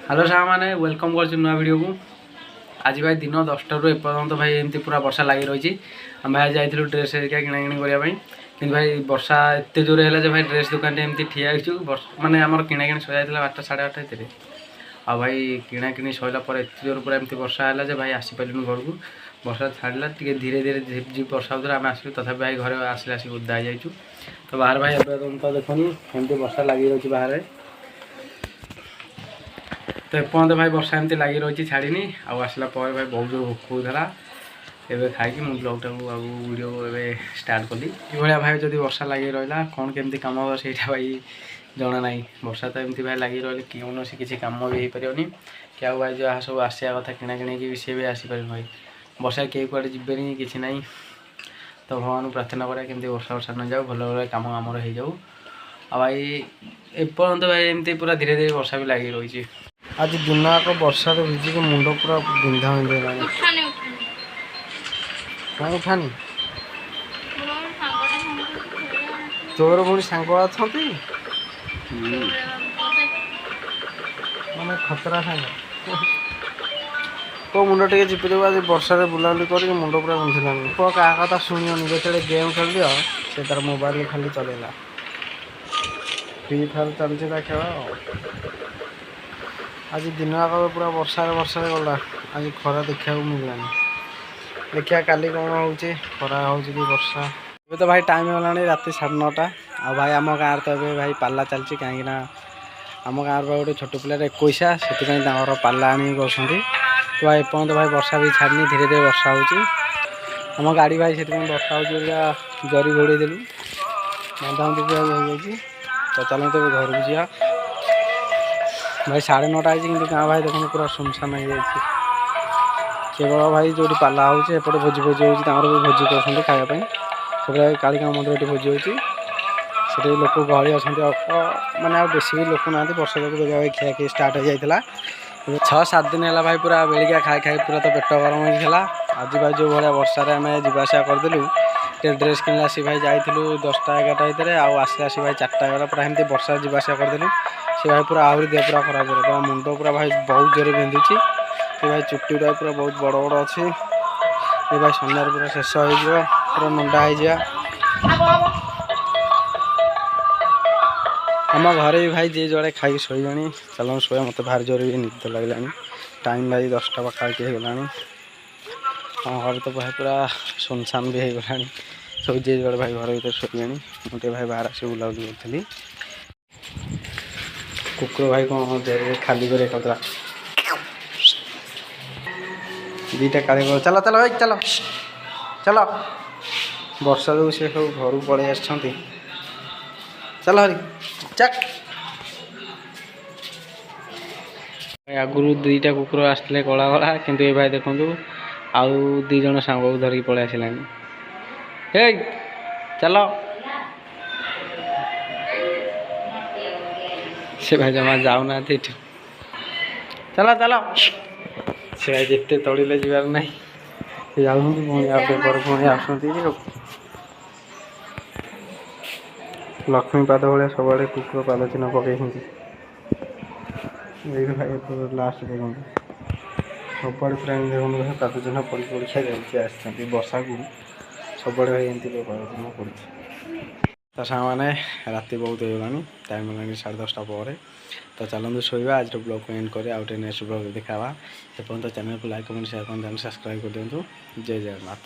Hello सारे welcome कर नुआ वीडियो को। आज भाई दिन 10टा रू एपर्यंत भाई एमती पूरा वर्षा लगी रही। आम भाई जाइलु ड्रेस हेरिका किଣା करने कि भाई वर्षा एत जोर है भाई ड्रेस दुकान एमती ठिया माने आम किଣା सजा 8टा 8:30 आ भाई किଣା सरला एत जोर पूरा एमती वर्षा है भाई आसीपारूँ घर को। वर्षा छाड़ा धीरे धीरे झिप झिप वर्षा होता आम आसलु तथापि भाई घर आसिले आसिक उदा हो तो बाहर भाई एवं तो देखनी एमती वर्षा लगी रही बाहर। तो एपर्त भाई वर्षा एमती लगी रही छाड़ी आसला भाई बहुत जोर भोक होता एवं खाई मुझे ब्लॉगटा को वीडियो एवं स्टार्ट कली। ये भाई जब वर्षा लगी रहा कौन केमती कम हम से भाई जना ना। वर्षा तो एमती भाई लगी रही कौन से किसी कम भी हो पारे कि भाई जहाँ सब आसा कथा किଣା कि सी भी आसीपार भाई वर्षा कई कड़े जीवे कि ना। तो भगवान प्रार्थना करा केमती वर्षा वर्षा न जाओ भल भाई कम आमर हो जाऊ। भाई एपर्त भाई एमती पूरा धीरे धीरे वर्षा भी लगी रही। आज दिनाक वर्षा भिजिक मुंड पूरा बिंधा बिंधा उठानी तोर पुणी सांग अच्छा माने खतरा सांग तो मुंड टे चिपिदेव। आज वर्षा बुलाबुली कर मुंड पूरा बिंधिला पुआ क्या कथा शुणुनि जो गेम खेल दियो से तार मोबाइल खाली चलेला फ्री फायर चलती खेल। आज दिन आग पूरा वर्षा वर्षा गला आज खरा देखा मिललानी देखिया काली कौन हो खरा हो वर्षा। ये तो भाई टाइम होगा रात 9:30 आ भाई आम गाँव तो ये भाई पाला चलती कहीं आम गाँव गोटे छोट पिलार 21 से पाला आनी कर तो भाई एपर्त भाई वर्षा भी छाड़नी धीरे धीरे वर्षा होम गाड़ी भाई से वर्षा हो जरी घोड़े देलु बांधा बांधि तो चलते घर को जा भाई 9:30 कि गाँव भाई देखो पूरा सुनसान हो जाए केवल भाई जो पाला होपटे भोजी भोजी हो भी भोजी कर खायापी सब कालिका मंदिर ये भोजी हो लोक गहली अच्छा अल्प मैंने बेसी भी लोक ना वर्षा जो भाई खिया खी स्टार्ट हो जाता 6-7 दिन है भाई पूरा बेलिका खाई खाई पूरा तो पेट गरम होता। आज भाई जो भाया वर्षा आम जावासा करदेलु ड्रेस किनला सी भाई जाइलु 10टा 11टा भितर आसी भाई 4टा गला पूरा एमती वर्षा जावासा करदेलु से भाई पूरा आहरी देह पूरा खराब हो पूरा मुंड पूरा भाई बहुत जोर बिंधुची ये भाई चुट्टी गुड़ा पूरा बहुत बड़ बड़ अच्छे ये भाई सन्धार पूरा शेष हो पूरा नंडा हो आम घरे भी भाई जी जोड़े खाई शोने चलो शोया मत भारी जोर भी निद लगला टाइम भाई 10टा पाखापाखि होगला आम घर तो भाई पूरा सुनसान भी होगला सब जी जोड़े भाई घर भर शोले मुझे भाई बाहर आस बुलाबुली करी कुकुर भाई कौन देर खाली कर दीटा काली चलो चलो भाई चलो चलो वर्षा जो सी सब घर पलि आस चल हरी चक आगुरी 2टा कुकुर आसते कला कला किंतु ये भाई देखो आउ 2 जन सांग को धरिक पलि आसला चलो से भाई जमा जाऊना चलो चलो से भाई जिते तड़े जीवार ना जाऊँ पुणी आपर पुणी आस लक्ष्मी पाद भाया सब कुकुर पाद चिन्ह पकई भाई लास्ट देखो सब पूरा देखो पाद चिन्ह पड़ पड़खा जाती वर्षा को सब भाई एमती पाद चिन्ह पड़ी। तो सामने राति बहुत होगा टाइम होगा 10:30 पर तो चलते शोवा आज ब्लॉग को एंड कर आउटे नेक्स्ट ब्लॉग देखा एपर्त चैनल को लाइक कमेंट शेयर कर सब्सक्राइब कर दिंतु। जय जगन्नाथ।